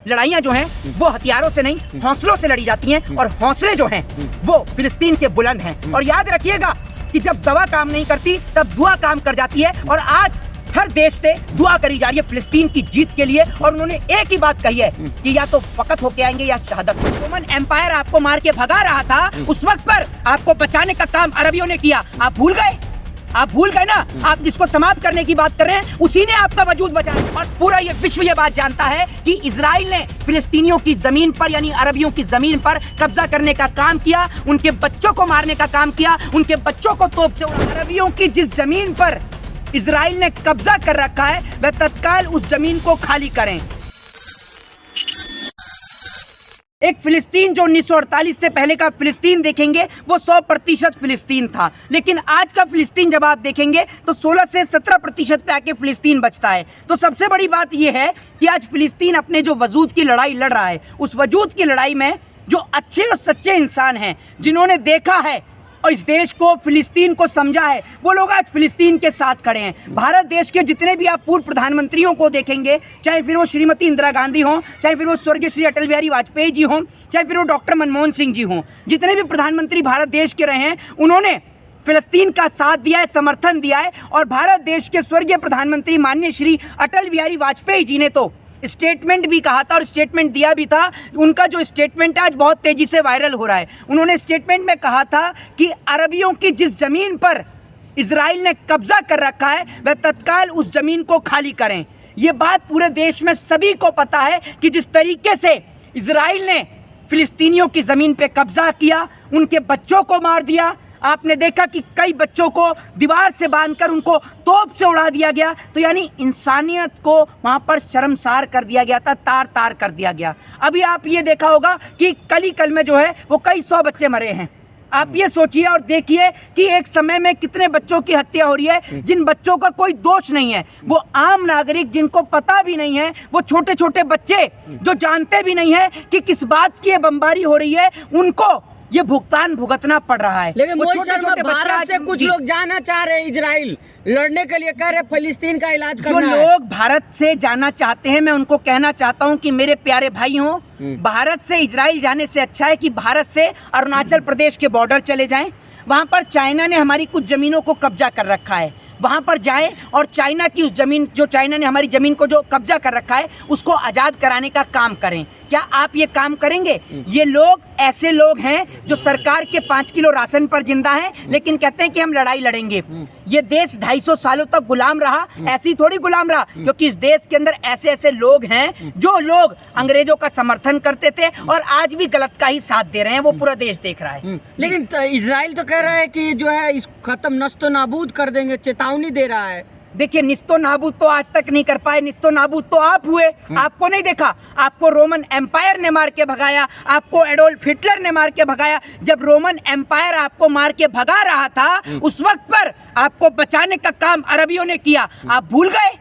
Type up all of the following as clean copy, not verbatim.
लड़ाइयाँ जो हैं वो हथियारों से नहीं हौसलों से लड़ी जाती हैं, और हौसले जो हैं वो फिलिस्तीन के बुलंद हैं। और याद रखिएगा कि जब दवा काम नहीं करती तब दुआ काम कर जाती है, और आज हर देश से दुआ करी जा रही है फिलिस्तीन की जीत के लिए। और उन्होंने एक ही बात कही है कि या तो फकत होके आएंगे या शहादत। रोमन एम्पायर आपको मार के भगा रहा था, उस वक्त पर आपको बचाने का काम अरबियों ने किया। आप भूल गए? आप भूल गए ना? आप जिसको समाप्त करने की बात कर रहे हैं उसी ने आपका वजूद बचाया। और पूरा ये विश्व ये बात जानता है कि इजराइल ने फिलिस्तीनियों की जमीन पर यानी अरबियों की जमीन पर कब्जा करने का काम किया, उनके बच्चों को मारने का काम किया, उनके बच्चों को तोप से उड़ा। अरबियों की जिस जमीन पर इजराइल ने कब्जा कर रखा है वह तत्काल उस जमीन को खाली करें। एक फिलिस्तीन जो 1948 से पहले का फिलिस्तीन देखेंगे वो 100% फिलिस्तीन था, लेकिन आज का फिलिस्तीन जब आप देखेंगे तो 16 से 17% पे आके फिलिस्तीन बचता है। तो सबसे बड़ी बात यह है कि आज फिलिस्तीन अपने जो वजूद की लड़ाई लड़ रहा है, उस वजूद की लड़ाई में जो अच्छे और सच्चे इंसान हैं, जिन्होंने देखा है और इस देश को फिलिस्तीन को समझा है, वो लोग आज फिलिस्तीन के साथ खड़े हैं। भारत देश के जितने भी आप पूर्व प्रधानमंत्रियों को देखेंगे, चाहे फिर वो श्रीमती इंदिरा गांधी हों, चाहे फिर वो स्वर्गीय श्री अटल बिहारी वाजपेयी जी हों, चाहे फिर वो डॉक्टर मनमोहन सिंह जी हों, जितने भी प्रधानमंत्री भारत देश के रहे हैं उन्होंने फिलिस्तीन का साथ दिया है, समर्थन दिया है। और भारत देश के स्वर्गीय प्रधानमंत्री माननीय श्री अटल बिहारी वाजपेयी जी ने तो स्टेटमेंट भी कहा था और स्टेटमेंट दिया भी था। उनका जो स्टेटमेंट आज बहुत तेजी से वायरल हो रहा है। उन्होंने स्टेटमेंट में कहा था कि अरबियों की जिस जमीन पर इजराइल ने कब्जा कर रखा है वह तत्काल उस जमीन को खाली करें। ये बात पूरे देश में सभी को पता है कि जिस तरीके से इजराइल ने फिलिस्तीनियों की जमीन पर कब्जा किया, उनके बच्चों को मार दिया। आपने देखा कि कई बच्चों को दीवार से बांधकर उनको तोप से उड़ा दिया गया। तो यानी इंसानियत को वहाँ पर शर्मसार कर दिया गया था, तार तार कर दिया गया। अभी आप ये देखा होगा कि कल में जो है वो कई 100 बच्चे मरे हैं। आप ये सोचिए और देखिए कि एक समय में कितने बच्चों की हत्या हो रही है, जिन बच्चों का कोई दोष नहीं है। वो आम नागरिक जिनको पता भी नहीं है, वो छोटे छोटे बच्चे जो जानते भी नहीं है कि किस बात की बमबारी हो रही है, उनको ये भुगतान भुगतना पड़ रहा है। लेकिन भारत से कुछ लोग जाना चाह रहे हैं इजराइल लड़ने के लिए, कह रहे फिलिस्तीन का इलाज करना है। जो लोग भारत से जाना चाहते हैं मैं उनको कहना चाहता हूं कि मेरे प्यारे भाई हो, भारत से इजराइल जाने से अच्छा है कि भारत से अरुणाचल प्रदेश के बॉर्डर चले जाएं। वहां पर चाइना ने हमारी कुछ जमीनों को कब्जा कर रखा है, वहां पर जाएं और चाइना की उस जमीन, जो चाइना ने हमारी जमीन को जो कब्जा कर रखा है, उसको आज़ाद कराने का काम करें। क्या आप ये काम करेंगे? ये लोग ऐसे लोग हैं जो सरकार के 5 किलो राशन पर जिंदा हैं, लेकिन कहते हैं कि हम लड़ाई लड़ेंगे। ये देश 250 सालों तक गुलाम रहा, ऐसी थोड़ी गुलाम रहा, क्योंकि इस देश के अंदर ऐसे ऐसे लोग हैं जो लोग अंग्रेजों का समर्थन करते थे और आज भी गलत का ही साथ दे रहे हैं। वो पूरा देश देख रहा है। लेकिन इजराइल तो कह रहा है कि जो है इस खत्म नस्तो नाबूद कर देंगे, चेतावनी दे रहा है। देखिए, निस्तो नाबूद तो आज तक नहीं कर पाए, निस्तो नाबूद तो आप हुए। आपको नहीं देखा? आपको रोमन एम्पायर ने मार के भगाया, आपको एडोल्फ हिटलर ने मार के भगाया। जब रोमन एम्पायर आपको मार के भगा रहा था, उस वक्त पर आपको बचाने का काम अरबियों ने किया। आप भूल गए?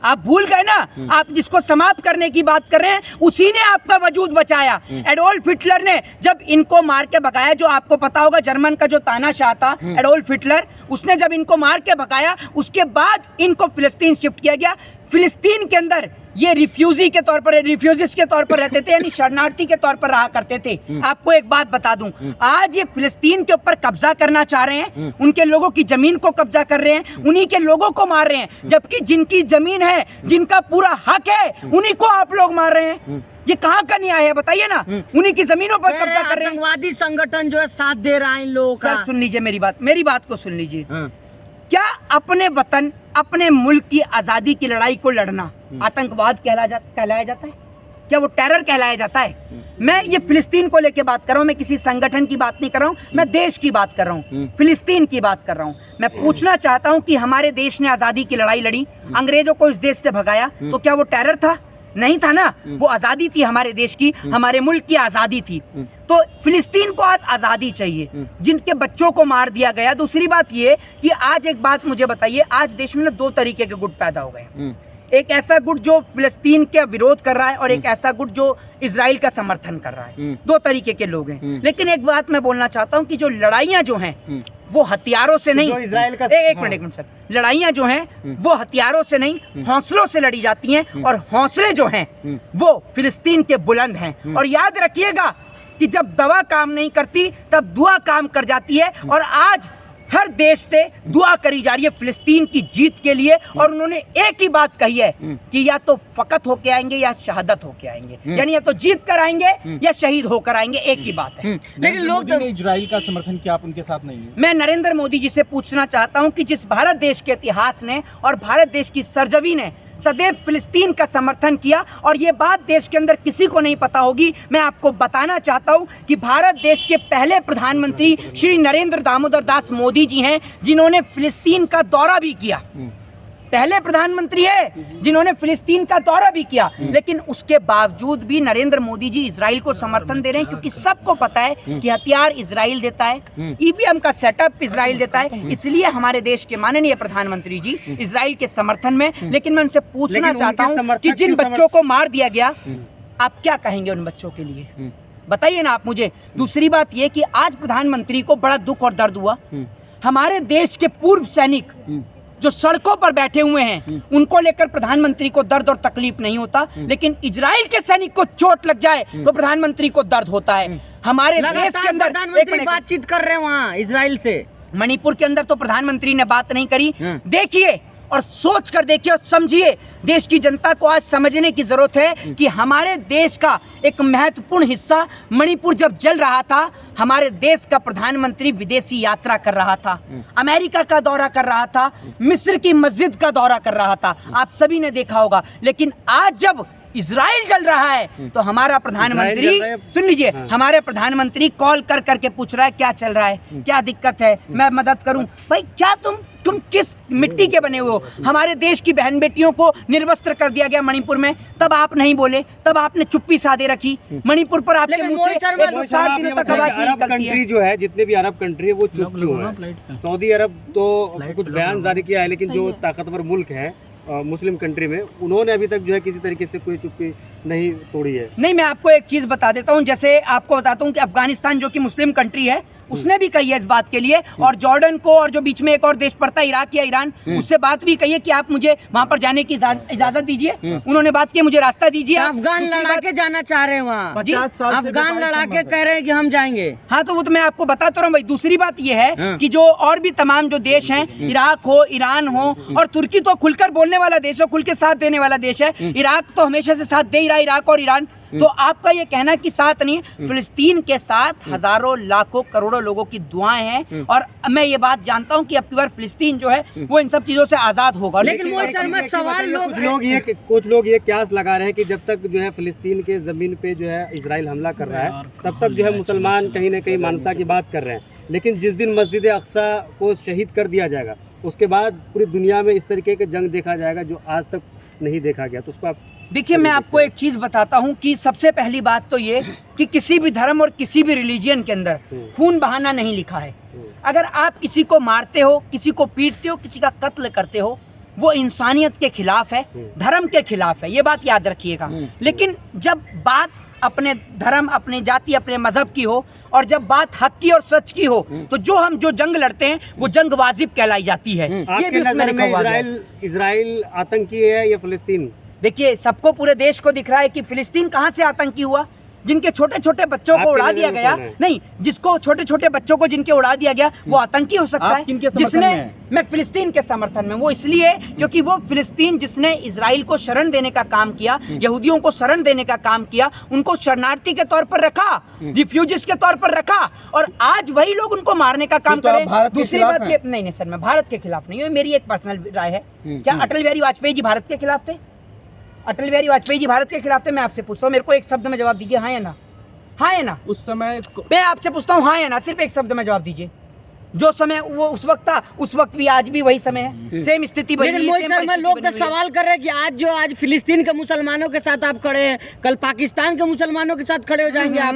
आप भूल गए ना? आप जिसको समाप्त करने की बात कर रहे हैं उसी ने आपका वजूद बचाया। एडोल्फ हिटलर ने जब इनको मार के भगाया, जो आपको पता होगा जर्मन का जो तानाशाह था एडोल्फ हिटलर, उसने जब इनको मार के भगाया उसके बाद इनको फिलिस्तीन शिफ्ट किया गया। फिलिस्तीन के अंदर ये रिफ्यूजी के तौर पर, रिफ्यूजिस के तौर पर रहते थे, यानी शरणार्थी के तौर पर रहा करते थे। आपको एक बात बता दूं, आज ये फिलिस्तीन के ऊपर कब्जा करना चाह रहे हैं, उनके लोगों की जमीन को कब्जा कर रहे हैं, उन्हीं के लोगों को मार रहे हैं, जबकि जिनकी जमीन है, जिनका पूरा हक है, उन्हीं को आप लोग मार रहे हैं। ये कहाँ का न्याय है बताइए ना? उन्हीं की जमीनों पर कब्जा कर रहे हैं। आतंकवादी संगठन जो है साथ दे रहा है इन लोगों का। सुन लीजिए मेरी बात को सुन लीजिए। क्या अपने वतन, अपने मुल्क की आजादी की लड़ाई को लड़ना आतंकवाद कहलाया जाता है? क्या वो टेरर कहलाया जाता है? मैं ये फिलिस्तीन को लेके बात कर रहा हूँ, मैं किसी संगठन की बात नहीं कर रहा हूँ, मैं देश की बात कर रहा हूँ, फिलिस्तीन की बात कर रहा हूँ। मैं पूछना चाहता हूँ कि हमारे देश ने आजादी की लड़ाई लड़ी, अंग्रेजों को इस देश से भगाया, तो क्या वो टेरर था? नहीं था ना। वो आज़ादी थी हमारे देश की, हमारे मुल्क की आज़ादी थी। तो फिलिस्तीन को आज आज़ादी चाहिए, जिनके बच्चों को मार दिया गया। दूसरी बात ये कि आज एक बात मुझे बताइए, आज देश में ना 2 तरीके के गुट पैदा हो गए। एक ऐसा गुट जो फिलिस्तीन के विरोध कर रहा है और एक ऐसा गुट जो इजराइल का समर्थन कर रहा है। 2 तरीके के लोग हैं। लेकिन एक बात मैं बोलना चाहता हूँ कि जो लड़ाइयाँ जो हैं वो हथियारों से नहीं, जो इजराइल का एक मिनट सर, लड़ाइयाँ जो हैं वो हथियारों से नहीं हौसलों से लड़ी जाती हैं, और हौसले जो हैं वो फिलिस्तीन के बुलंद हैं। और याद रखिएगा कि जब दवा काम नहीं करती तब दुआ काम कर जाती है, और आज हर देश से दुआ करी जा रही है फिलिस्तीन की जीत के लिए। और उन्होंने एक ही बात कही है कि या तो फकत होके आएंगे या शहादत होके आएंगे, यानी या तो जीत कर आएंगे या शहीद होकर आएंगे, एक ही बात है। लेकिन लोग तो इजराइल का समर्थन किया, आप उनके साथ नहीं है। मैं नरेंद्र मोदी जी से पूछना चाहता हूं कि जिस भारत देश के इतिहास ने और भारत देश की सरजमी ने सदैव फिलिस्तीन का समर्थन किया, और ये बात देश के अंदर किसी को नहीं पता होगी, मैं आपको बताना चाहता हूं कि भारत देश के पहले प्रधानमंत्री श्री नरेंद्र दामोदर दास मोदी जी हैं, जिन्होंने फिलिस्तीन का दौरा भी किया। पहले प्रधानमंत्री है जिन्होंने फिलिस्तीन का दौरा भी किया, लेकिन उसके बावजूद भी नरेंद्र मोदी जी इजराइल को समर्थन दे रहे हैं, क्योंकि सबको पता है कि हथियार इजराइल देता है, ईवीएम का सेटअप इजराइल देता है, इसलिए हमारे देश के माननीय प्रधानमंत्री जी इजराइल के समर्थन में। लेकिन मैं उनसे पूछना चाहता हूँ कि जिन बच्चों को मार दिया गया, आप क्या कहेंगे उन बच्चों के लिए, बताइए ना आप मुझे। दूसरी बात ये कि आज प्रधानमंत्री को बड़ा दुख और दर्द हुआ, हमारे देश के पूर्व सैनिक जो सड़कों पर बैठे हुए हैं उनको लेकर प्रधानमंत्री को दर्द और तकलीफ नहीं होता, लेकिन इजराइल के सैनिक को चोट लग जाए तो प्रधानमंत्री को दर्द होता है। हमारे देश के अंदर प्रधानमंत्री बातचीत कर रहे हैं वहाँ इजराइल से, मणिपुर के अंदर तो प्रधानमंत्री ने बात नहीं करी। देखिए और सोच कर देखिए और समझिए, देश की जनता को आज समझने की जरूरत है कि हमारे देश का एक महत्वपूर्ण हिस्सा मणिपुर जब जल रहा था, हमारे देश का प्रधानमंत्री विदेशी यात्रा कर रहा था, अमेरिका का दौरा कर रहा था, मिस्र की मस्जिद का दौरा कर रहा था, आप सभी ने देखा होगा। लेकिन आज जब इजराइल जल रहा है तो हमारा प्रधानमंत्री, सुन लीजिए, हमारे प्रधानमंत्री कॉल कर करके पूछ रहा है क्या चल रहा है, क्या दिक्कत है, मैं मदद करूं। भाई क्या तुम किस मिट्टी के बने हुए हो? हमारे देश की बहन बेटियों को निर्वस्त्र कर दिया गया मणिपुर में, तब आप नहीं बोले, तब आपने चुप्पी साधे रखी। मणिपुर पर आपके मुंह से 160 दिनों तक आवाज नहीं निकलती है। कंट्री जो है, जितने भी अरब कंट्री है वो चुप क्यों है? सऊदी अरब तो कुछ बयान जारी किया है, लेकिन जो ताकतवर मुल्क है मुस्लिम कंट्री में, उन्होंने अभी तक जो है किसी तरीके से कोई चुप्पी नहीं तोड़ी है। नहीं, मैं आपको एक चीज बता देता हूं, जैसे आपको बताता हूं कि अफगानिस्तान जो कि मुस्लिम कंट्री है उसने भी कही है इस बात के लिए, और जॉर्डन को, और जो बीच में एक और देश पड़ता है इराक या ईरान, उससे बात भी कही है कि आप मुझे वहां पर जाने की इजाजत दीजिए। उन्होंने बात की मुझे रास्ता दीजिए। अफगान लड़ा के जाना चाह रहे हैं वहाँ, अफगान लड़ा के कह रहे हैं कि हम जाएंगे। हाँ, तो वो तो मैं आपको बताता रहा हूँ भाई। दूसरी बात ये है कि जो और भी तमाम जो देश हैं, इराक हो, ईरान हो, और तुर्की तो खुलकर बोलने वाला देश है, खुल के साथ देने वाला देश है। इराक तो हमेशा से साथ दे ही रहा, इराक और ईरान। तो आपका ये कहना कि साथ नहीं, फिलिस्तीन के साथ हजारों लाखों करोड़ों लोगों की दुआएं हैं, और मैं ये बात जानता हूँ कि अब की बार फिलिस्तीन जो है वो इन सब चीजों से आजाद होगा। लेकिन वो सवाल कुछ लोग ये क्यास लगा रहे हैं कि जब तक जो है फिलिस्तीन के जमीन पे जो है इजराइल हमला कर रहा है, तब तक जो है मुसलमान कहीं ना कहीं मानवता की बात कर रहे हैं। लेकिन जिस दिन मस्जिद अक्सा को शहीद कर दिया जाएगा, उसके बाद पूरी दुनिया में इस तरीके के जंग देखा जाएगा जो आज तक नहीं देखा गया। तो उसको आप देखिए, मैं आपको एक चीज बताता हूं कि सबसे पहली बात तो ये कि किसी भी धर्म और किसी भी रिलीजियन के अंदर खून बहाना नहीं लिखा है। अगर आप किसी को मारते हो, किसी को पीटते हो, किसी का कत्ल करते हो, वो इंसानियत के खिलाफ है, धर्म के खिलाफ है, ये बात याद रखिएगा। लेकिन जब बात अपने धर्म, अपनी जाति, अपने मजहब की हो, और जब बात हक की और सच की हो, तो जो जंग लड़ते हैं वो जंग वाजिब कहलाई जाती है। ये भी उसमें लिखा हुआ है। इजराइल आतंकी है या फिलिस्तीन? देखिए, सबको, पूरे देश को दिख रहा है कि फिलिस्तीन कहां से आतंकी हुआ। जिनके छोटे छोटे बच्चों को उड़ा दिया गया, नहीं, जिसको छोटे छोटे बच्चों को जिनके उड़ा दिया गया, वो आतंकी हो सकता है। जिसने, मैं फिलिस्तीन के समर्थन में, वो इसलिए क्योंकि वो फिलिस्तीन जिसने इजराइल को शरण देने का काम किया, यहूदियों को शरण देने का काम किया, उनको शरणार्थी के तौर पर रखा, रिफ्यूजीज के तौर पर रखा, और आज वही लोग उनको मारने का काम करे। दूसरी बात ये, नहीं सर, मैं भारत के खिलाफ नहीं हूँ, मेरी एक पर्सनल राय है। क्या अटल बिहारी वाजपेयी जी भारत के खिलाफ थे? अटल बिहारी वाजपेयी जी भारत के खिलाफ थे? मैं आपसे पूछता हूँ, मेरे को एक शब्द में जवाब दीजिए, हाँ या ना? हाँ या ना? उस समय मैं आपसे पूछता हूँ, हाँ या ना? सिर्फ एक शब्द में जवाब दीजिए। जो समय वो उस वक्त था, उस वक्त भी आज भी वही समय है, सेम स्थिति बनी है। लेकिन लोग तो सवाल कर रहे हैं कि आज फिलिस्तीन के मुसलमानों के साथ आप खड़े हैं, कल पाकिस्तान के मुसलमानों के साथ खड़े हो जाएंगे आप।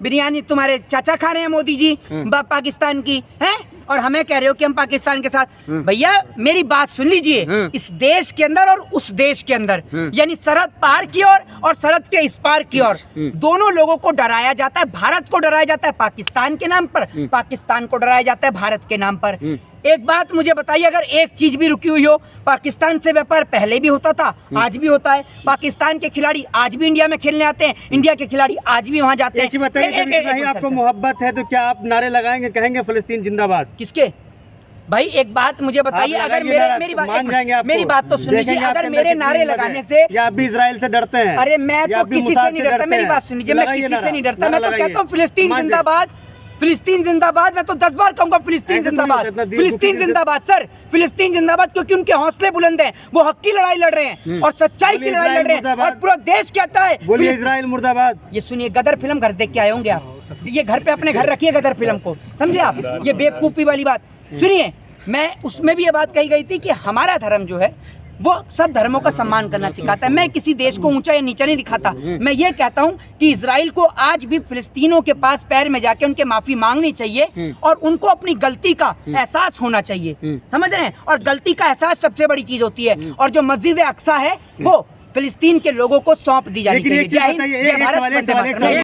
बिरयानी तुम्हारे चाचा खा रहे हैं, मोदी जी पाकिस्तान की, हैं? और हमें कह रहे हो कि हम पाकिस्तान के साथ। भैया मेरी बात सुन लीजिए, इस देश के अंदर और उस देश के अंदर, यानी सरहद पार की ओर और सरहद के इस पार की ओर, दोनों लोगों को डराया जाता है। भारत को डराया जाता है पाकिस्तान के नाम पर, पाकिस्तान को डराया जाता है भारत के नाम पर। एक बात मुझे बताइए, अगर एक चीज भी रुकी हुई हो, पाकिस्तान से व्यापार पहले भी होता था, आज भी होता है। पाकिस्तान के खिलाड़ी आज भी इंडिया में खेलने आते हैं, इंडिया के खिलाड़ी आज भी वहां जाते हैं। एक चीज बताइए, जब इतना ही आपको मोहब्बत है तो क्या आप नारे लगाएंगे, कहेंगे फिलिस्तीन जिंदाबाद? किसके? भाई एक बात मुझे बताइए, आप अगर लगाइए मेरी नारा, मान जाएंगे बात आपको। मेरी बात तो सुन लीजिए, देखेंगे आपके अगर अंदर मेरे कितनी नारे हिम्मत है। लगाने से, या आप भी इजराइल से डरते हैं? अरे मैं या तो आप भी किसी से मुसाद नहीं डरता, मेरी हैं? बात सुन लीजिए, मैं लगाइए किसी से नारा, नहीं डरता। नारा मैं तो लगाइए। कहता हूँ फिलिस्तीन मान जाए। जिंदाबाद, फिलिस्तीन जिंदाबाद। मैं तो 10 बार कहूंगा फिलिस्तीन ऐसे तो नहीं जिंदाबाद, होता, इतना दिल फिलिस्तीन दुखी जिंदाबाद सर, फिलिस्तीन जिंदाबाद, क्योंकि उनके हौसले बुलंद हैं, वो हक की लड़ाई लड़ रहे हैं और सच्चाई की बोलिए लड़ाई लड़ रहे हैं, इजराइल और पूरा देश कहता है बोलिए इजराइल मुर्दाबाद। ये सुनिए, गदर फिल्म घर देख के आए होंगे आप, ये घर पे अपने घर रखिए गदर फिल्म को, समझे आप? ये बेवकूफी वाली बात सुनिए। मैं उसमें भी ये बात कही गई थी कि हमारा धर्म जो है वो सब धर्मों का सम्मान करना सिखाता है। मैं किसी देश को ऊंचा या नीचा नहीं दिखाता। मैं ये कहता हूं कि इजराइल को आज भी फिलिस्तीनों के पास पैर में जाके उनके माफी मांगनी चाहिए और उनको अपनी गलती का एहसास होना चाहिए, समझ रहे हैं? और गलती का एहसास सबसे बड़ी चीज होती है, और जो मस्जिद अक्सा है वो फिलिस्तीन के लोगों को सौंप दी जानी लेकिन चाहिए। एक चीज जय हिंद, बताइए, जय एक भारत, सवाल, एक वंदे सवाल, एक मातरम। सवाल।